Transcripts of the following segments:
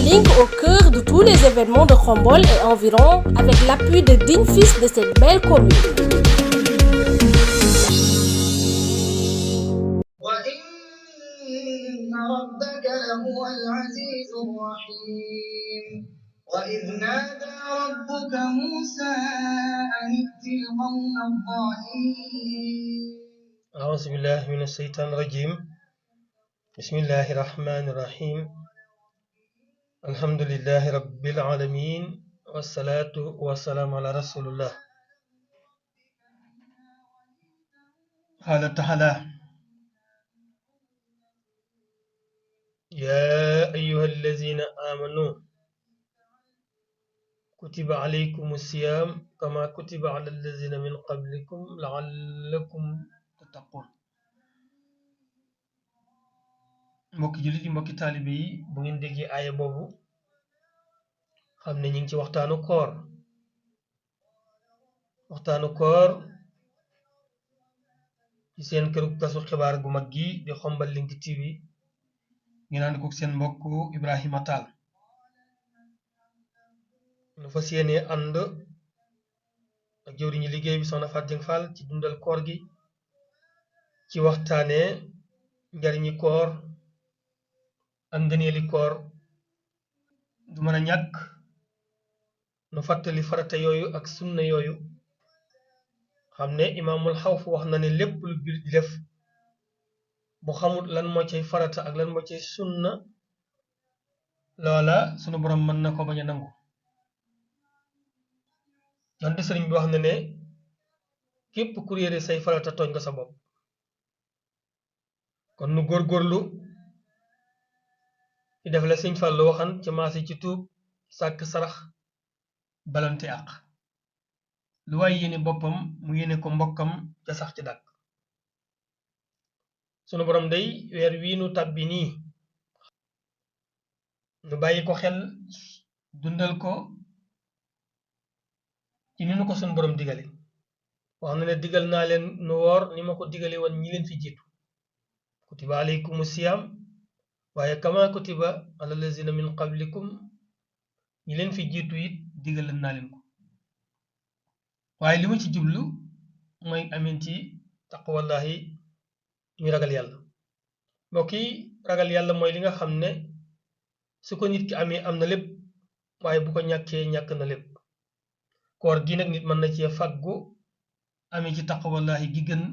link au cœur de tous les événements de Khombole et environ avec l'appui de dignes fils de cette belle commune. ربك لهو العزيز الرحيم وإذ نادى ربك موسى أن ائت القوم الظالمين أعوذ بالله من الشيطان الرجيم بسم الله الرحمن الرحيم الحمد لله رب العالمين والصلاة والسلام على رسول الله قال تعالى يا أيها الذين آمنوا كتب عليكم الصيام كما كتب على الذين من قبلكم لعلكم تتقون mbokki jullit yi mbokki taalibe yi bu ngeen déggee aaya boobu xam ne ñu ngi ci waxtaanu koor ci seen këru tasu xibaar gu mag gi di Khombole Link TV ngeen ànd ko seen mbokk Ibrahima Tall nu fas yéene ànd ak jëwriñu liggéey bi soxna Fatou Dieng Fall ci dundal koor gi ci waxtaane njariñi koor ak ngëneeli koor du mën a ñàkk nu fàttali farata yooyu ak sunna yooyu xam ne imaamul xawf wax na ne lépp lu biir di def bu xamul lan moo cay farata ak lan moo cay sunna loola sunu borom mën na ko bañ a nangu donte sëriñ bi wax na ne képp ku réere say farata tooñ nga sa bopp kon nu góorgóorlu ci def la sëñ Fallu waxan ci maasi ci tuub sàkk sarax balante àq lu waay yéene boppam mu yéene ko mbokkam ca sax ci dàkk sunu borom day weer wii nu tàbbi nii nu bàyyi ko xel dundal ko ci ni nu ko sunu borom digale wax na ne digal naa leen nu woor ni ma ko digale woon ñi leen fi jiitu kutiba alaykumu siyam waaye kama kutiba ala lazina min qablikum ñi leen fi jiitu it digal naa leen ko waaye li ma ci jublu mooy amin ci taqwallahi ñu ragal yàlla mbokk yi ragal yàlla mooy li nga xam ne su ko nit ki amee am na lépp waaye bu ko ñàkkee ñàkk na lépp koor gi nag nit mën na cee fàggu amee ci taqwallahi gi gën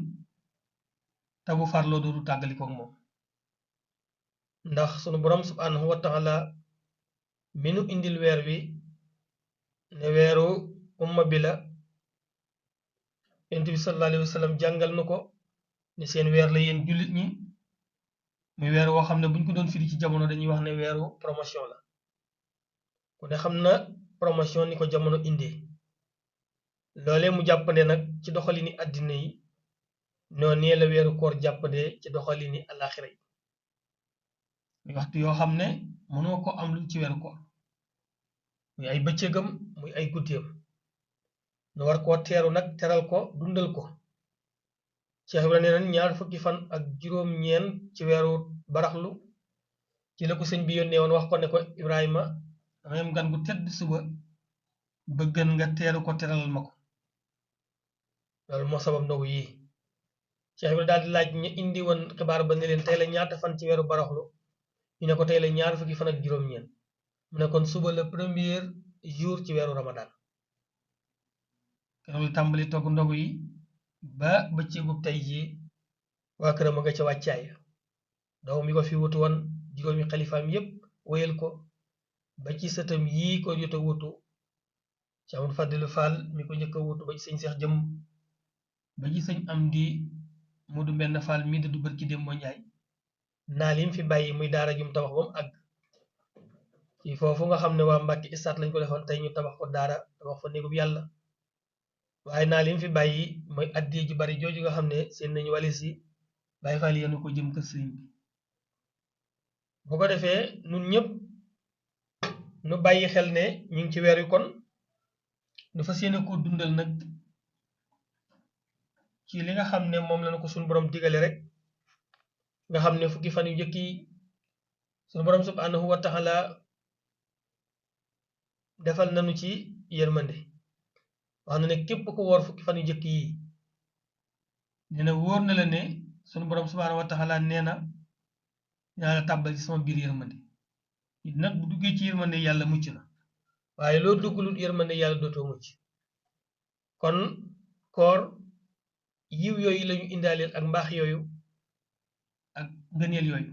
te bu farloo doodu tàggalikook moom ndax sunu borom subhanahu wa taala mi nu indil weer wi ne weeru umma bi la yonent bi sallallahu alayhi wa sallam jàngal nu ko ne seen weer la yéen jullit ñi muy weer woo xam ne buñ ko doon firi ci jamono dañuy wax ne weeru promotion la ku ne xam na promotion ni ko jamono indee loolee mu jàppande nag ci doxalini àddina yi noonee la weeru koor jàppande ci doxalini alaxira yi muy waxtu yoo xam ne mënoo ko am lu ci weeru koor muy ay bëccëgam muy ay guddeem nu war koo teeru nag teral ko dundal ko Cheikh Ibra nee na ñaar fukki fan ak juróom-ñeent ci weeru baraxlu ci la ko sëñ bi yónnee woon wax ko ne ko Ibrahima dama am gan gu tedd suba bëggan nga teeru ko teralal ma ko loolu moo sabab ndogu yii Cheikh Ibra daal di laaj ñu indi woon xibaar ba ne leen tey la ñaata fan ci weeru baraxlu ñu ne ko tey la ñaar fukki fan ak juróom-ñeent mu ne kon suba la premier jour ci weeru Ramadan keroog la tàmbali togg ndogu yi ba bëccëgu tey jii waa këram a nga ca wàccaay doom yi ko fi wutu woon juróomi xalifaam yépp wéyal ko ba ci sëtam yii ko jot a wutu Cheikh Amadou Fadilou Fall mi ko njëkk a wutu ba ci sëñ Seex Jëm ba ci sëñ Amdi Mudu Mbenn Fall mii da du bërki dem moo njaay naa lim fi bàyyi muy daara jum tabax ba mu àgg ci foofu nga xam ne waa Mbàkke istaat lañ ko defoon tey ñu tabax ko daara tabax fa néegub yàlla waaye naa lim fi bàyyi mooy addiye ju bari jooju nga xam ne seen nañu walis yi bàyyi faal yenu ko jëm kër sëriñ bi bu ko defee nun ñëpp nu bàyyi xel ne ñu ngi ci weer wi kon nu fas yéene ko dundal nag ci li nga xam ne moom la na ko suñu borom digale rek nga xam ne fukki fan yu njëkk yi suñu borom subhanahu wa taala defal nañu ci yërmande wax na ne képp ko woor fukki fan yu njëkk yi nee na wóor na la ne sunu borom subhaanahu wa taala nee na dinaa la tàbbal ci sama biir yërmande nit nag bu duggee ci yërmande yàlla mucc na waaye loo duggalut yërmande yàlla dootoo mucc kon koor yiw yooyu lañu indaaleel ak mbaax yooyu ak ngëneel yooyu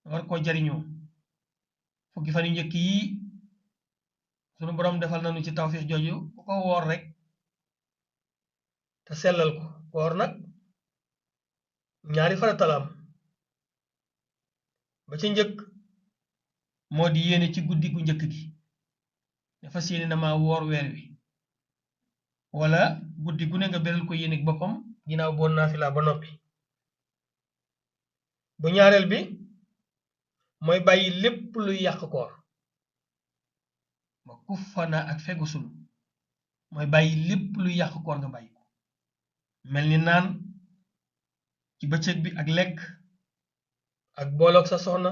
war koo jariñoo fukki fan yu njëkk yi sunu borom defal nañu ci tawfiix jooju ku ko woor rek te sellal ko koor nag ñaari farata la am ba ca njëkk moo di yéene ci guddi gu njëkk gi dafa yéene na ma woor weer wi wala guddi gu ne nga beral ko yéene boppam ginnaaw boo naafila ba noppi bu ñaareel bi mooy bàyyi lépp luy yàq koor ba kuffana ak fegu sul mooy bàyyi lépp luy yàq koor nga bàyyi ko mel ni naan ci bëccëg bi ak lekk ak booloog sa soxna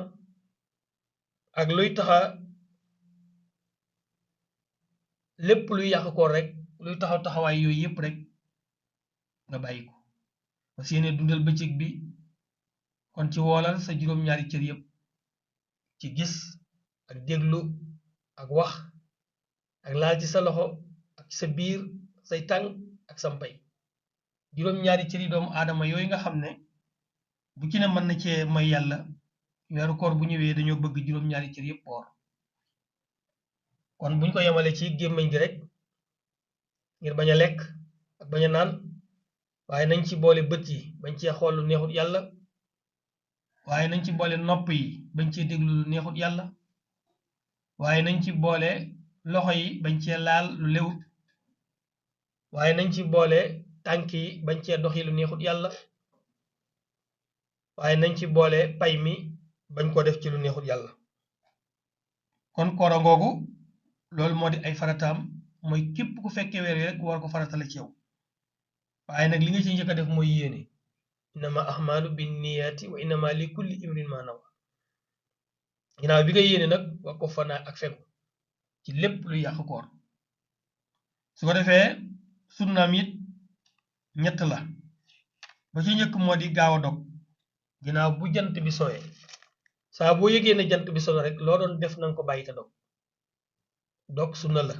ak luy taxa lépp luy yàq koor rek luy taxaw taxawaay yooyu yépp rek nga bàyyi ko parce que yéene dundal bëccëg bi kon ci woolal sa juróom-ñaari cër yépp ci gis ak déglu ak wax ak laal ci sa loxo ak sa biir say tànk ak sa mpay juróom-ñaari cëri doomu aadama yooyu nga xam ne bu ci ne mën na cee may yàlla weeru koor bu ñëwee dañoo bëgg juróom-ñaari cër yépp woor kon buñ ko yemale ci gémmiñ gi rek ngir bañ a lekk ak bañ a naan waaye nañ ci boole bët yi bañ cee xool lu neexut yàlla waaye nañ ci boole nopp yi bañ cee déglu lu neexut yàlla waaye nañ ci boole loxo yi bañ cee laal lu lewut waaye nañ ci boole tànk yi bañ cee doxi lu neexut yàlla waaye nañ ci boole pay mi bañ ko def ci lu neexut yàlla kon koor a ngoogu loolu moo di ay farataam mooy képp ku fekkee weer wi rek war ko faratale ci yow waaye nag li nga ci njëkk a def mooy yéene innama ahmaalu binniyaati wa innama li kulli imrin ma nawa ginnaaw bi nga yéene nag wax ko fanaa ak fegu ci lépp lu yàq koor su ko defee sunnaam it ñett la ba ci njëkk moo di gaaw a dog ginnaaw bu jant bi sowee saa boo yëgee ne jant bi sono rek loo doon def nanga ko bàyyi te dog sunna la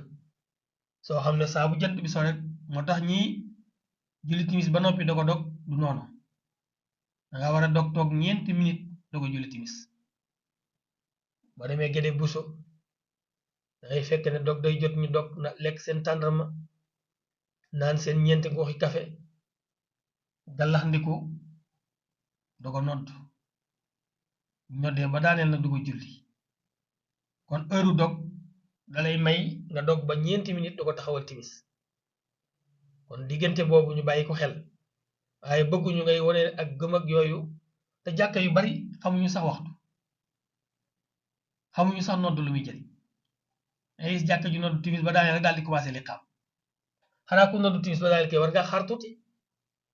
soo xam ne saa bu jant bi so rek moo tax ñi julli timis ba noppi doog a dog du noonu danga war a dog toog 4 minutes doog a julli timis boo demee Gédé Buso dangay fekk ne dog day jot ñu dog na lekk seen tàndarma naan seen 4 goxi kafe gallax ndiku doog a nodd ñoddee ba daaneel na dugg a julli kon heure dog dalay may nga dog ba 4 minutes doog a taxawal timis kon diggante boobu ñu bàyyi ko xel waaye bëgguñu ngay wone ak gëm ak yooyu te jàkka yu bari xamuñu sax waxtu xamuñu sax nodd lu muy jëriñ ay gis jàkka ju noddu timis ba daaneel rek daal di commencé li xam xanaa ku noddu timis ba daaneel kay war ngaa xaar tuuti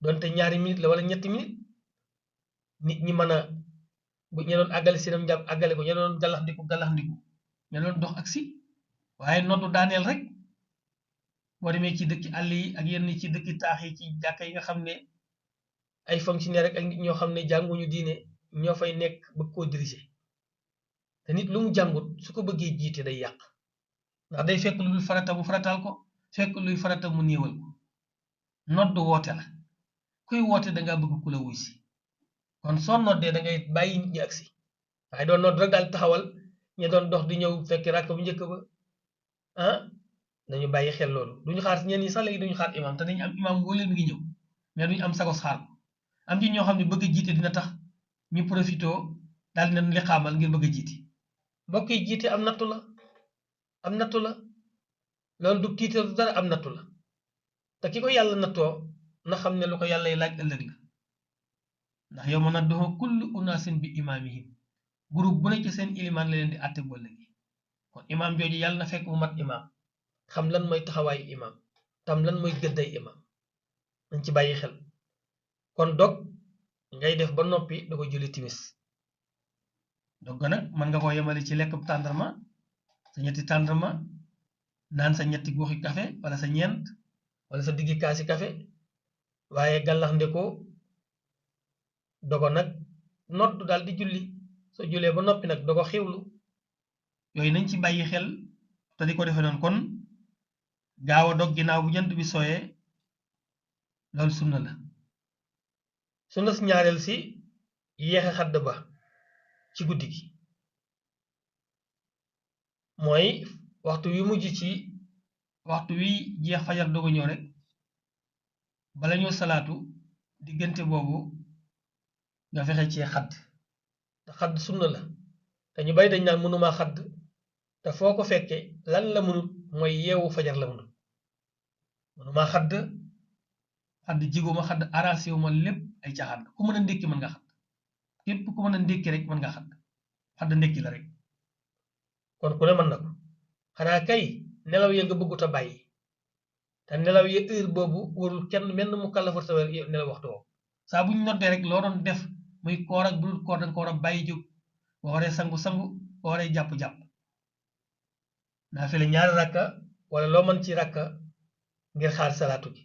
donte 2 minutes la wala 3 minutes nit ñi mën a bu ña doon àggale seenam njàpp àggale ko ña doon gallax ndiku ña doon dox ak si waaye noddu daaneel rek boo demee ci dëkki àll yi ak yenn ci dëkki taax yi ci jàkka yi nga xam ne ay fonctionnaire rek ak nit ñoo xam ne jànguñu diine ñoo fay nekk bëgg koo diriger te nit lu mu jàngut su ko bëggee jiite day yàq ndax day fekk lu dul farata mu farataal ko fekk luy farata mu néewal ko nodd woote la kuy woote dangaa bëgg ku la wuy si kon soo noddee da ngay bàyyi nit ñi agsi waaye doon nodd rek daal taxawal ñi doon dox di ñëw fekk ràkk bu njëkk ba nañu bàyyi xel loolu duñu xaar ñenn ñi sax léegi duñu xaar imam te dañu am imam wóole mi ngi ñëw mais duñu am sagos xaar ko am ci ñoo xam ne bëgg a jiite dina tax ñu profité daal dinañ li xaamal ngir bëgg a jiite mbokk yi jiite am nattu la loolu du tiital du dara am nattu la te ki ko yàlla nattoo na xam ne lu ko yàlla laaj ëllëg la ndax yow ma nadduhu kullu unaasin bi imaamihim groupe bu ne ci seen ilimaan la leen di àtte bu ëllëg kon imaam jooju yàlla na fekk mu mat imaam xam lan mooy taxawaayu imaam tam lan mooy gëdday imaam nañ ci bàyyi xel kon dog ngay def ba noppi da ko julli timis dog nag mën nga koo yemale ci lekk tàndarma sa ñetti tàndarma naan sa ñetti guuxi café wala sa ñeent wala sa diggi kaasi café waaye gàllax ndiko dogo nag noddu daal di julli soo jullee ba noppi nag dogo xiwlu yooyu nañ ci bàyyi xel te di ko defee noonu kon gaaw a dog ginnaaw bu jant bi sooyee loolu sunna la sunna si ñaareel si yéexe xadd ba ci guddi gi mooy waxtu wi mujj ci waxtu wi jeex fajar dogo ñëw rek bala ñoo salaatu diggante boobu nga fexe ci xadd te xadd sunna la te ñu bari dañ naan mënuma xadd te foo ko fekke lan la mënut mooy yeewu fajar la mënuma xadd jiguma xadd arrangé wu ma lépp ay caaxaan ku mën a ndékki mën nga xadd képp ku mën a ndékki rek mën nga xadd ndékki la rek kon ku ne mën na ko xanaa kay nelaw ya nga bëggut a bàyyi te nelaw ya heure boobu warul kenn menn mu kàllafa sa nelaw waxtu woo saa buñ noddee rek loo doon def muy koor ak bu dul koor danga ko war a bàyyi jóg boo waree sangu-sangu boo waree jàpp-jàpp naa fi la ñaari rakka wala loo mën ci rakka ngir xaar salaatu gi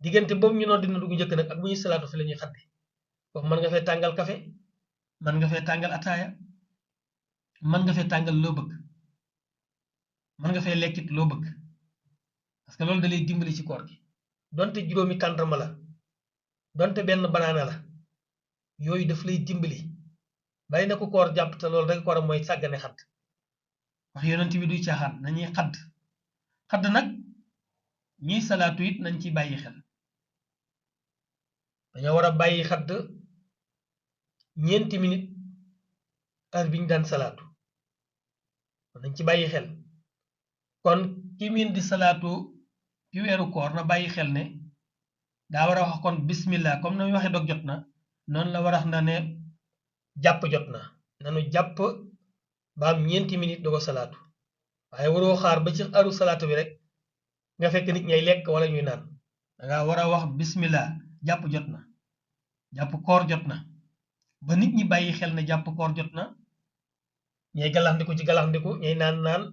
diggante boobu ñu noddi na dugg njëkk nag ak bu ñuy salaatu fi la ñuy xadde foofu mën nga fee tàngal kafe mën nga fee tàngal ataaya mën nga fee tàngal loo bëgg mën nga fee lekkit loo bëgg parce que loolu da lay dimbali ci koor gi donte juróomi tàndarma la donte benn banaana la yooyu daf lay dimbali bari na ko koor jàpp te loolu rek kooram mooy sàggane xadd wax yonent bi duy caaxaan nañuy xadd nag ñiy salaatu it nañ ci bàyyi xel dañoo war a bàyyi xadd ñeenti minute heure bi ñu daan salaatu nañ ci bàyyi xel kon ki miin di salaatu ci weeru koor na bàyyi xel ne daa war a wax kon bismillah comme na muy waxee dog jot na noonu la war a wax na ne jàpp jot na nanu jàpp ba am ñeenti minute dogo salaatu waaye waroo xaar ba ci aru salaatu bi rek nga fekk nit ñay lekk wala ñuy naan danga war a wax bismillah jàpp jot na jàpp koor jot na ba nit ñi bàyyi xel ne jàpp koor jot na ñay galaxndiku ci galaxndiku ñay naan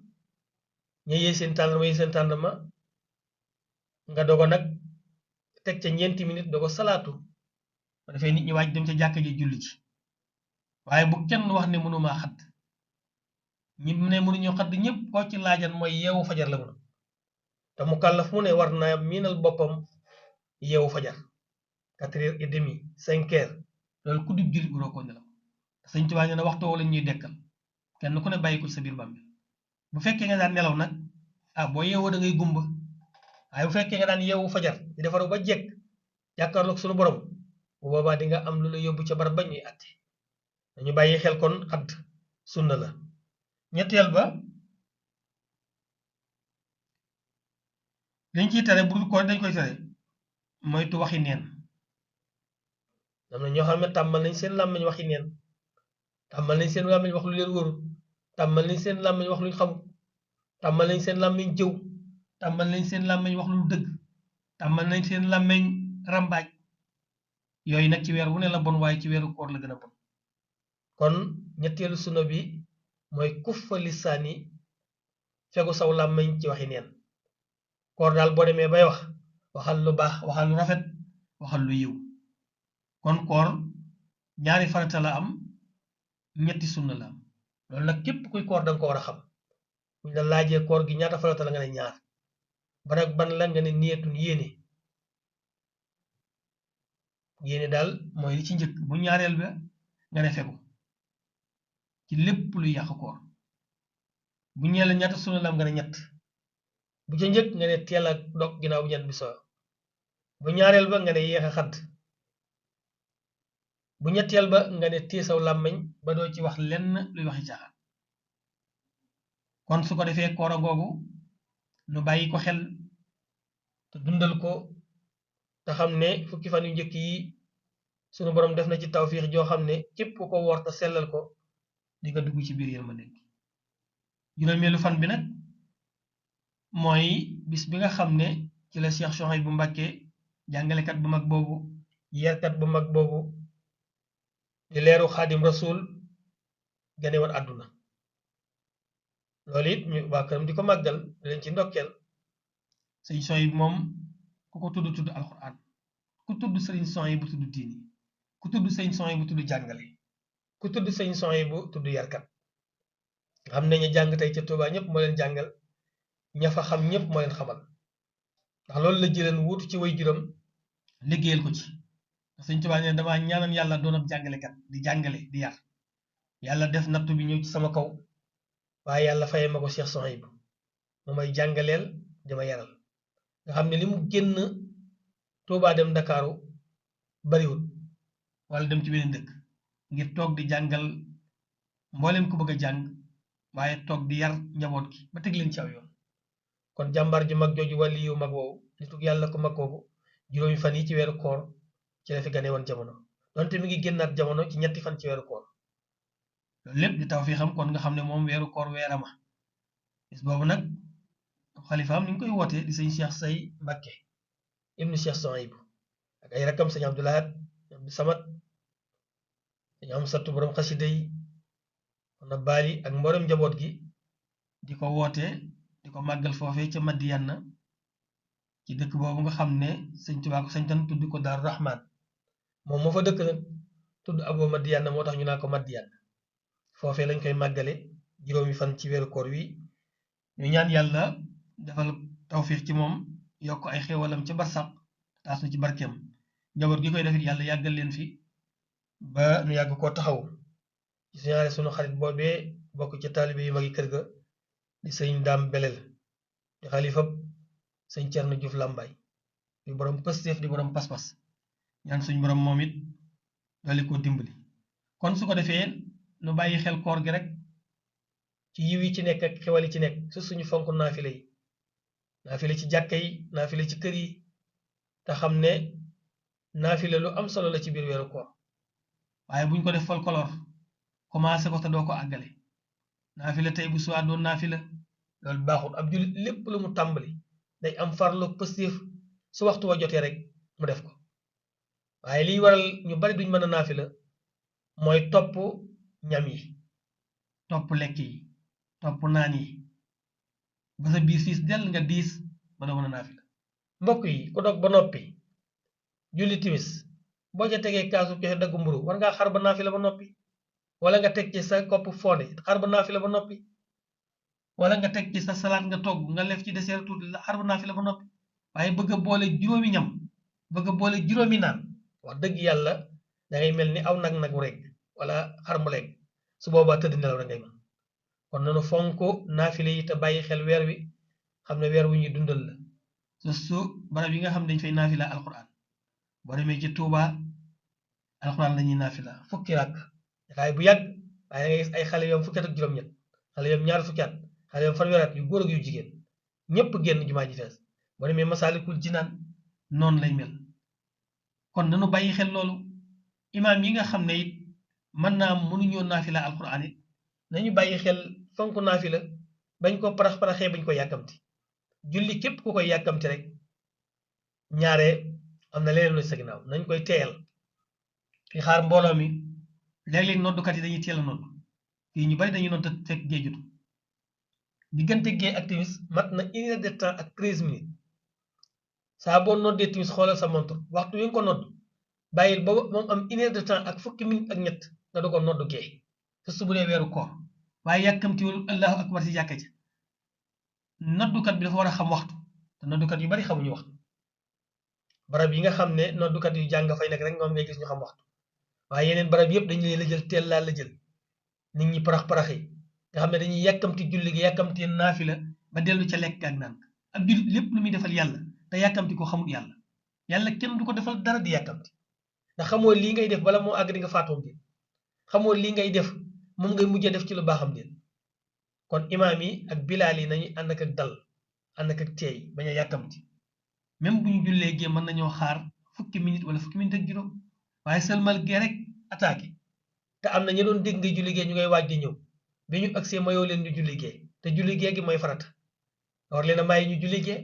ñay yee seen tàndarma nga dogo nag teg ca ñeenti minute dogo salaatu ba defee nit ñi waaj dem ca jàkka ji julli ci waaye bu kenn wax ne mënumaa xadd ñi ne mënuñoo xadd ñëpp koo ci laajan mooy yeewu fajar la mën te mu kàllaf mu ne war naa miinal boppam yeewu fajar 4h30 5h loolu ku dib jullit bu roo ko nelaw Sëñ Tuubaa nee na waxtu woo la ñuy dekkal kenn ku ne bàyyi ko sa biir bàmmeel bu fekkee nga daan nelaw nag boo yeewoo da ngay gumba waaye bu fekkee nga daan yeewu fajar di defaru ba jekk jàkkaarloog sunu borom bu boobaa di nga am lu la yóbbu ca barab ba ñuy àtte dañu bàyyi xel kon xadd sunna la ñetteel ba liñ ciy tere bu dul ko dañ koy tere moytu waxi neen am na ñoo xam ne tàmmal nañ seen làmmiñ waxi neen tàmmal nañ seen làmmiñ wax lu leen wóorul tàmmal nañ seen làmmiñ wax luñ xamul tàmmal nañ seen làmmiñ jëw tàmmal nañ seen làmmiñ wax lu dëgg tàmmal nañ seen làmmiñ rambaaj yooyu nag ci weer wu ne la bon waaye ci weeru koor la gën a bon kon ñetteelu sunna bi mooy kuffa lisaani fegu saw làmmiñ ci waxi neen koor daal boo demee bay waxal lu baax waxal lu rafet waxal lu yiw kon koor ñaari farata la am ñetti sunna la am loolu nag képp kuy koor danga ko war a xam buñ la laajee koor gi ñaata farata la nga ne ñaar ban ak ban la nga ne niyetun yéene daal mooy li ci njëkk bu ñaareel ba nga ne fegu ci lépp luy yàq koor bu ñeel ñaata sunna la am nga ne ñett bu ca njëkk nga ne teel a dog ginnaaw bu jant bi soo bu ñaareel ba nga ne yéex a xadd bu ñetteel ba nga ne téye saw làmmiñ ba doo ci wax lenn luy waxi caaxaan kon su ko defee koor a googu nu bàyyi ko xel te dundal ko te xam ne fukki fan yu njëkk yi sunu borom def na ci tawfiix joo xam ne képp ku ko woor te sellal ko di nga dugg ci biir yërmande juróomeelu fan bi nag mooy bis bi nga xam ne ci la Cheikh Souhaïbou Mbacké jàngalekat bu mag boobu yarkat bu mag boobu di leeru xaadim rasul gane woon àdduna loolu it ñu waa këram di ko màggal di leen ci ndokkeel. sëñ Sohaybu moom ku ko tudd alxuraan, ku tudd sëriñ Sohaybu tudd diini, ku tudd sëñ Sohaybu tudd jàngale, ku tudd sëñ Sohaybu tudd yarkat. nga xam ne ñu jàng tey ca Tuubaa ñëpp moo leen jàngal, ña fa xam ñëpp moo leen xamal, ndax loolu la jëleen wuutu ci way juram liggéeyal ko ci. sëñ Tuubaa ne damaa ñaanal yàlla doon ab jàngalekat di jàngale di yar, yàlla def nattu bi ñëw ci sama kaw, waaye yàlla fayee ma ko Cheikh Sohaybu mu may jàngaleel dama yaral. nga xam ne li mu génn Tuubaa dem Ndakaaru bariwul, wala dem ci beneen dëkk ngir toog di jàngal mboolem ku bëgg a jàng, waaye toog di yar njaboot gi ba teg leen ci aw yoon. kon jàmbaar ju mag jooju wàlli yu mag woowu nitug yàlla ko mag kooku juróomi fan yi ci weeru koor ci la fi gane woon jamono, donte mi ngi génnaat jamono ci ñetti fan ci weeru koor. loolu lépp di taw fii xam kon nga xam ne moom weeru koor weerama. bis boobu nag xalifaam ni ñu koy wootee di sëñ Cheikh Say Mbakke ibnu Cheikh Sohaybu ak ay rakkam sëñ Abdou Lahad Abdou Samad sëñ Amsatu borom xasida yi na baali ak mboolem njaboot gi di ko woote di ko màggal foofee ca Madiyaana ci dëkk boobu nga xam ne sëñ Tuubaa ko sañtan tudd ko Daaru Rahmaan. moom moo fa dëkk nag tudd Abo Madiyaana moo tax ñu naan ko Madiyaana. foofee lañ koy màggale juróomi fan ci weeru koor wi. ñu ñaan yàlla defal tawfiix ci moom, yokk ay xéewalam ca barsaq taas na ci barkeem. njaboot gi koy defit yàlla yàggal leen fi ba nu yàgg koo taxaw. ci siñaare sunu xarit boobee bokk ca taalibe yu magi kër ga di sëñ Daam Belel di xalifab sëñ Cerno Juuf Làmbaay di borom pësteef di borom pas-pas. ñaan suñ borom moom it doole koo dimbali. kon su ko defee nu bàyyi xel koor gi rek ci yiw yi ci nekk ak xewal yi ci nekk su suñu fonk naafile yi, naafile ci jàkka yi, naafile ci kër yi, te xam ne naafile lu am solo la ci biir weeru koor. waaye buñ ko def folklore commencé ko te doo ko àggale. naafile tey bu suwaa doon naafile loolu baaxul. ab jullit lépp lu mu tàmbali day am farlu pëstéef, su waxtu wa jotee rek mu def ko. waaye liy waral ñu bari duñ mën a naafila mooy topp ñam yi, topp lekk yi, topp naan yi ba sa biir fiis dell nga diis ba doo mën a naafila. mbokk yi ku dog ba noppi julli timis boo ca tegee kaasu kexe daggu mburu war ngaa xar ba naafila ba noppi, wala nga teg ci sa kopp fonde xar ba naafila ba noppi, wala nga teg ci sa salaat nga togg nga lef ci dessert tuuti la xar ba naafila ba noppi. waaye bëgg a boole juróomi ñam, bëgg a boole juróomi naan, wax dëgg yàlla dangay mel ni aw nag wu rek wala xar mu lekk, su boobaa tëdd nelaw da ngay mën. kon nanu fonk naafile yi te bàyyi xel weer wi, xam ne weer wu ñuy dundal la. su barab yi nga xam ne dañ fay naafila alquran, boo demee ci Tuuba alquran la ñuy naafila fukki rakk xaay bu yàgg, waaye da ngay gis ay xale yoom fukki at ak juróom-ñett, xale yoom ñaar fukki at, xale yoom fanweeri at yu góor ak yu jigéen ñëpp génn jumaa ji fees. boo demee Masaalikul Jinaan noonu lay mel. kon nanu bàyyi xel loolu. imaam yi nga xam ne it mën naa mënuñoo naafila alquran it nañu bàyyi xel fonk naafila, bañ ko parax-paraxee, bañ ko yàkkamti. julli képp ku koy yàkkamti rek ñaare am na leneen lu sa ginnaaw. nañ koy teeyal fi xaar mbooloo mi. léeg-léeg noddukat yi dañuy teel a nodd, fii ñu bari dañuy nodd fekk gee jotu. diggante gee ak timis mat na 1 heure de temps ak 13 minutes. saa boo noddee timis xoolal sa montre waxtu wi nga ko nodd bàyyil ba moom am 1 heure de temps ak fukki minutes ak ñett nga doog a nodd gee te su bu dee weeru koor. waaye yàkkamtiwul allahu akbar si jàkka ja. noddukat bi dafa war a xam waxtu, te noddukat yu bari xamuñu waxtu. barab yi nga xam ne noddukat yu jàng fay nekk rek ñoom ngay gis ñu xam waxtu, waaye yeneen barab yëpp dañu leen la jël teel laa la jël. nit ñi parax-paraxi nga xam ne dañuy yàkkamti julli gi, yàkkamti naafila ba dellu ca lekk ak naan. ab jullit lépp lu muy defal yàlla te yàkkamti ko xamul yàlla. yàlla kenn du ko defal dara di yàkkamti, ndax xamoo lii ngay def bala moo àgg di nga faatoom déet, xamoo lii ngay def moom ngay mujjee def ci lu baaxam déet. kon imaam yi ak bilaal yi nañu ànd ak dal, ànd ak teey, bañ a yàkkamti. même bu ñu jullee gee mën nañoo xaar fukki minute wala fukki minute ak juróom, waaye sëlmal gee rek attaqué. te am na ñu doon dégg ngay julli gee ñu ngay waaj di ñëw, bi ñu agsee mayoo leen ñu julli gee, te julli gee gi mooy farata. war leen a may ñu julli gee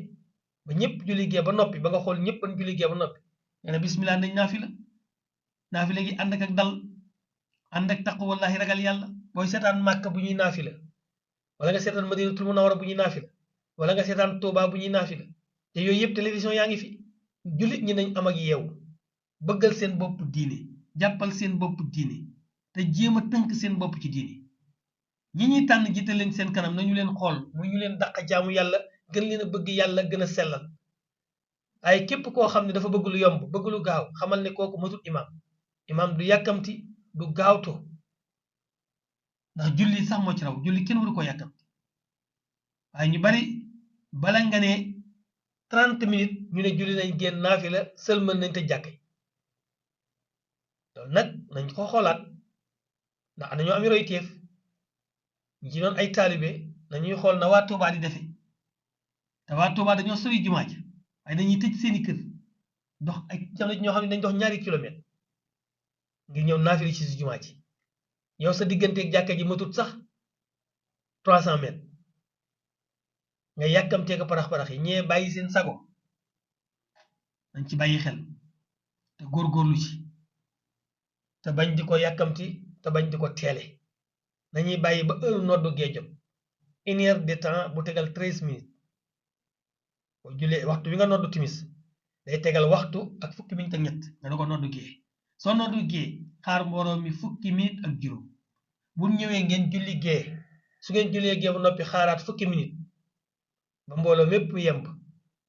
ba ñëpp julli gee ba noppi, ba nga xool ñëpp an julli gee ba noppi nee na bismillah nañ naafila. naafila gi ànd ak dal, ànd ak taqu wallahi ragal yàlla. booy seetaan màkk bu ñuy naafila wala nga seetaan Madinatul Munawwara bu ñuy naafila wala nga seetaan Touba bu ñuy naafila te yooyu yëpp télévision yaa ngi fi jullit ñi nañ am ak yeewu bëggal seen bopp diine jàppal seen bopp diine te jéem a tënk seen bopp ci diine ñi ñuy tànn jiite leen seen kanam nañu leen xool muy ñu leen dàq jaamu yàlla gën leen a bëgg yàlla gën a sellal ay képp koo xam ne dafa bëgg lu yomb bëgg lu gaaw xamal ne kooku matul imaam du yàkkamti du gaawto ndax julli sax moo ci raw julli kenn waru koo yàkkamti waaye ñu bari bala nga ne 30 minutes ñu ne julli nañ génn naafila sëlmal nañ te jàkke loolu nag nañ ko xoolaat ndax dañoo am royteef ñi ci doon ay taalibe nañuy xool na waa Tuubaa di defe te waa Tuubaa dañoo sori jumaa ja waaye dañuy tëj seeni kër dox ay jamono ñoo xam ne dañ dox ñaari kilomètre ngir ñëw naafila ci si jumaa ji yow sa digganteeg jàkka ji matut sax 300 mètres nga yàkkamtee ko parax-parax yi ñee bàyyi seen sago dañ ci bàyyi xel te góorgóorlu ci te bañ di ko yàkkamti te bañ di ko teele nañuy bàyyi ba heure noddu gee jot 1 heure de temps bu tegal 13 minutes boo julee waxtu wi nga noddu timis day tegal waxtu ak fukki minutes ak ñett nga da ko noddu gee soo noddu gee xaar mbooloo mi fukki minutes ak juróom bu ñëwee ngeen julli gee su ngeen jullee gee ba noppi xaaraat fukki minutes ba mbooloo mépp yemb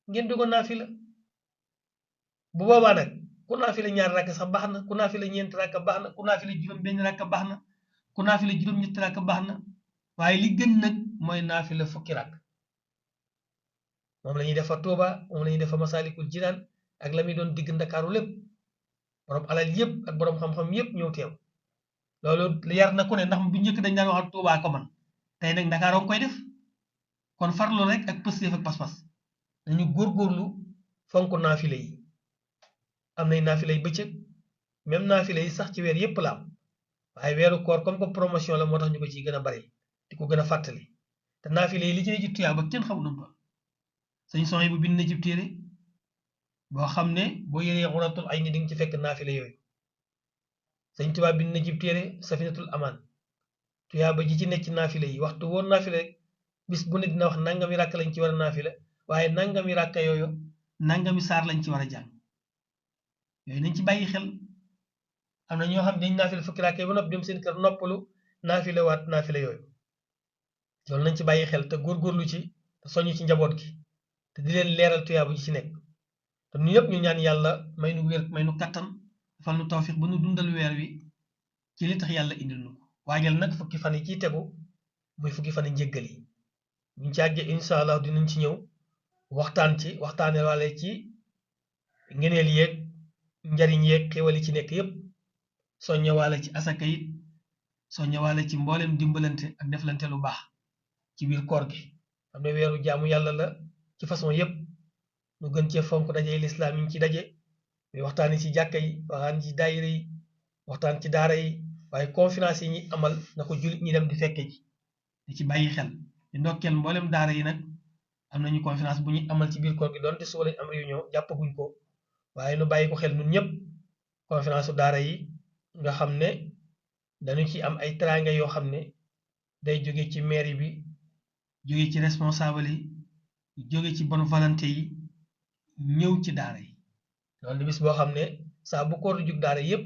ngeen dugg naafila bu boobaa nag ku naafila ñaar rakk sax baax na ku naafila ñeent rakk baax na ku naafila juróom benn rakk baax na ku naafila juróom ñetti rakk baax na waaye li gën nag mooy naafila fukki rakk moom la ñuy def fa Tuuba moom la ñuy def fa Masaalikul Jinaan ak la muy doon digg Ndakaaru lépp borom alal yëpp ak borom xam-xam yëpp ñëw teew loolu yar na ku ne ndax bu njëkk dañ daan wax Tuuba ko man tey nag Ndakaaroo koy def kon farlu rek ak pëstéef ak pas-pas dañu góorgóorlu fonk naafila yi am nay naafila yi bëccëg même naafila yi sax ci weer yëpp la am waaye weeru koor comme que promotion la moo tax ñu ko ciy gën a bari di ko gën a fàttali te naafila yi li ci ne ci tuyaa ba kenn xamul nu mu toll sëñ Sohaybu bu bind na ci téere boo xam ne boo yëree Xuratul Ayni di nga ci fekk naafila yooyu sëñ Tuubaa bind na ci téere Safinatul Amaan tuyaa ba ji ci nekk ci naafila yi waxtu woon naafila rek bis bu ne dina wax nangami ràkk lañ ci war a naafila waaye nangami ràkk yooyu nangami saar lañ ci war a jàng yooyu nañ ci bàyyi xel am na ñoo xam ne dañ naafila fukki ràkk yi ba noppi dem seen kër noppalu naafila waat naafila yooyu loolu nañ ci bàyyi xel te góorgóorlu ci te soññ ci njaboot gi te di leen leeral tuyaa bu ji ci nekk te nu yëpp ñu ñaan yàlla may nu wér may nu kattan defal nu tawfiq ba nu dundal weer wi ci li tax yàlla indil nu ko waajal nag fukki fan yi ciy tegu muy fukki fan yi njéggal yi buñ ci àggee incha allah dinañ ci ñëw waxtaane wale ci ngeneel yeeg njariñ yeeg xéwal yi ci nekk yépp soññewaale ci asaka it soññewaale ci mboolem dimbalante ak deflante lu baax ci biir koor gi xam ne weeru jaamu yàlla la ci façon yépp ñu gën cee fonk daje lislaam yi ñu ci daje muy waxtaani ci jàkka yi waxtaan ci daayira yi waxtaan ci daara yi waaye conférence yi ñi amal na ko jullit ñi dem di fekke ji di ci bàyyi xel di ndokkeel mboolem daara yi nag am nañu conférence bu ñuy amal ci biir koor gi doonte suba lañ am réunion jàppaguñ ko waaye nu bàyyi ko xel ñun ñëpp conférence su daara yi nga xam ne dañu ci am ay teraanga yoo xam ne day jóge ci mairie bi jóge ci responsable yi jóge ci bonne volonté yi ñëw ci daara yi loolu bis boo xam ne saa bu koor jug daara yépp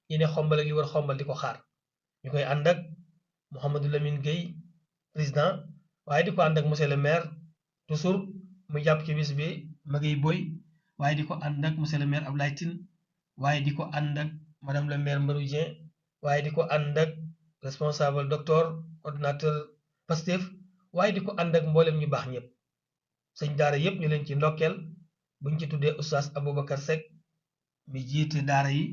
yi ne xombal ak li war xombal di ko xaar ñu koy ànd ak Mouhamadou Lamine Gueye président waaye di ko ànd ak monsieur le maire toujours mu jàpp ci bis bi Maguette Boy waaye di ko ànd ak monsieur le maire Abdoulaye Tine waaye di ko ànd ak madame le maire Mbarou Dieng waaye di ko ànd ak responsable docteur ordinateur Pastef waaye di ko ànd ak mboolem ñu baax ñëpp sëñ daara yëpp ñu leen ci ndokkeel buñ ci tuddee oustaz Aboubacar Seck mi jiite daara yi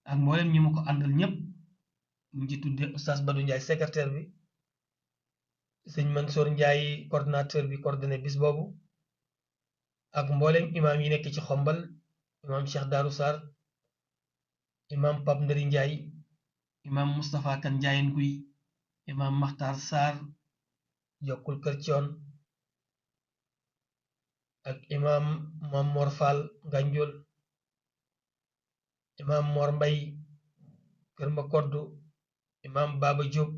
ak mboolem ñi mu ko àndal ñëpp buñ ci tuddee oustaz Badou Ndiaye secrétaire bi sëñ Mansour Ndiaye coordinateur bi coordonné bis boobu ak mboolem imaam yi nekk ci xombal imaam Cheikh Darou Sarr imaam Pape Ndari Ndiaye imaam Moustapha Kan Ndiayen Guy imaam Makhtar Sarr jokkul kër Thion ak imaam Mam Mor Fall Ganjol imaam Mor Mbay kër Makoddu imaam Baba Diop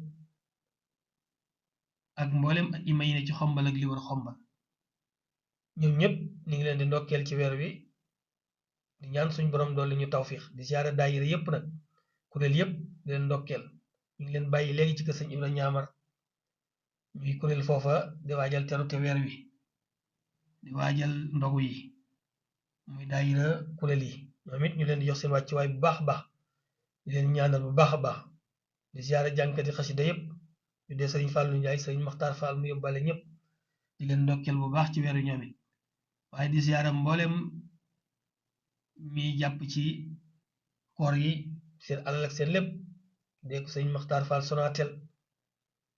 ak mboolem ima yi ne ci xombal ak li war xombal ñoom ñëpp ñu ngi leen di ndokkeel ci weer wi di ñaan suñ borom dolli ñu tawfiix di siyaare daayira yëpp nag kuréel yëpp di leen ndokkeel ñu ngi leen bàyyi léegi ci kër sëñ Ibra Ñaamar ñuy kuréel foofa di waajal terute weer wi di waajal ndogu yi muy daayira kuréel yi ñoom it ñu leen di jox seen wàccuwaay bu baax a baax di leen ñaanal bu baax a baax di siyaare jànkati xasida yëpp ñu dee sëriñ Fallou Ndiaye sëriñ Maxtaar Fall mu yóbbale ñëpp di leen ndokkeel bu baax ci weer wi ñoom it waaye di siyaare mboolem mi jàpp ci koor yi seen alal ak seen lépp dee ko sëriñ Maxtaar Fall Sonatel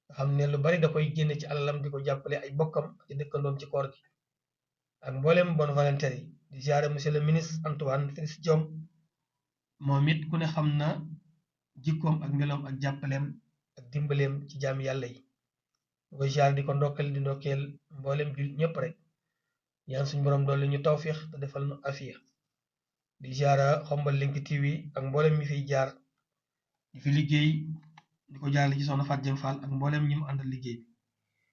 nga xam ne lu bari da koy génne ci alalam di ko jàppale ay bokkam ci dëkkandoom ci koor gi ak mboolem bonne volontaire yi di siyaare monsieur le ministre Antoine Félix Diome moom it ku ne xam na jikkoom ak meloom ak jàppaleem ak dimbaleem ci jaami yàlla yi ñu koy siyaare di ko ndokkeel di ndokkeel mboolem jullit ñëpp rek ñaan suñu borom doole ñu tawfiix te defal nu afiya di siyaara Xombal Link TV ak mboolem mi fiy jaar di fi liggéey di ko jaarale ci soxna Fatou Dieng Fall ak mboolem ñi mu àndal liggéey bi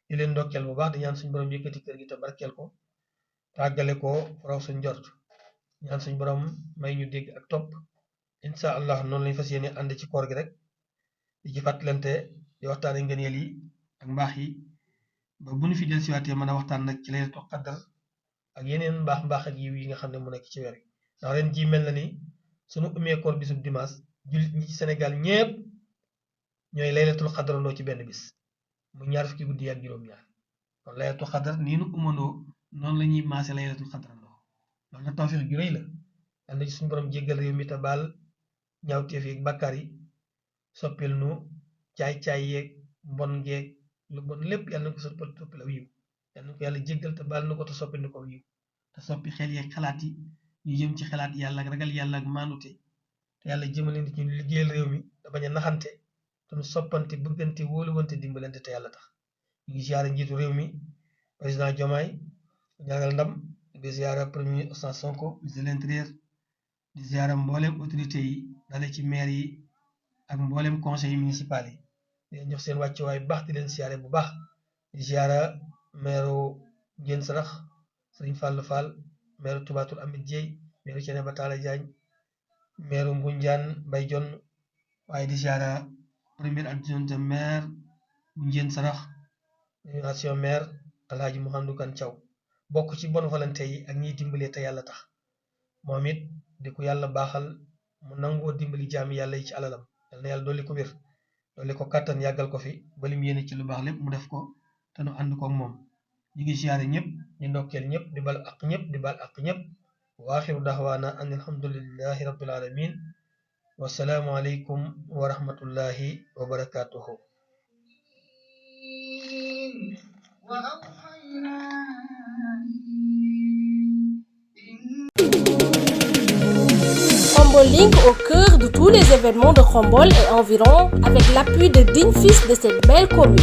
di leen ndokkeel bu baax di ñaan suñu borom yëkkati kër gi te barkeel ko tàggale ko raw suñ njort ñaan suñ borom may ñu dégg ak topp incha allah noonu lañ fas yéene ànd ci koor gi rek di ci fàttalante di waxtaane ngëneel yi ak mbaax yi ba bu ñu fi del siwaatee mën a waxtaan nag ci laylatul qadr ak yeneen mbaax ak yiw yi nga xam ne mu nekk ci weer yi ndax ren ji mel na ni suñu umee koor bisub dimanche jullit ñi ci Sénégal ñépp ñooy laylatul qadrandoo ci benn bis mu ñaar fukki guddi ak juróom-ñaar kon laylatul qadr nii nu umandoo noonu la ñuy maase laylatul qadrandoo loolu na tawfiix ju rëy la yal na ci suñu borom jéggal réew mi te baal ñaawteef yeeg bàkkaar yi soppil nu caay-caay yeeg mbon geeg lu bon lépp yal na ko soppil aw yiw yal na ko yàlla jéggal te baal na ko te soppil na ko aw yiw te soppi xel yeeg xalaat yi ñu jëm ci xalaat yàlla ak ragal yàlla ak maanute te yàlla jëmale nit ñu liggéeyal réew mi te bañ a naxante te nu soppante bëggante wóoluwante dimbalante te yàlla tax ñu ngi siyaare njiitu réew mi président Diomaye ñaanal ndam di siyaare premier Ousmane Sonko ministre de l'intérieur di siyaare mboolem autorité yi dale ci maire yi ak mboolem conseil municipal yi di leen jox seen wàccuwaay bu baax di leen siyaare bu baax di siyaare maire Ndiène Sarax Serigne Fall Fall maire Toubatoul Amit Dieye maire Thiénaba Talla Diagne maire Ngoundiane Mbaye Dione waaye di siyaare premier adjoint maire bu Ndiène Sarax nation maire Alhaji Mouhamadou Kane Thiaw bokk ci bonne volonté yi ak ñiy dimbalee te yàlla tax moom it di ko yàlla baaxal mu nangoo dimbali jaami yàlla yi ci alalam yal na yàlla dolli ko wér dolli ko kàttan yàggal ko fi ba lim yéene ci lu baax lépp mu def ko te nu ànd koog moom ñu ngi siyaare ñëpp di ndokkeel ñëpp di bal ak ñëpp di bal ak ñëpp wa axiru daxwaana an alhamdulillahi rabbil alamin wasalaamu aleykum wa rahmatullahi wa barakatuhu Khombol Link au cœur de tous les événements de Khombol et environ avec l'appui de dignes fils de cette belle commune.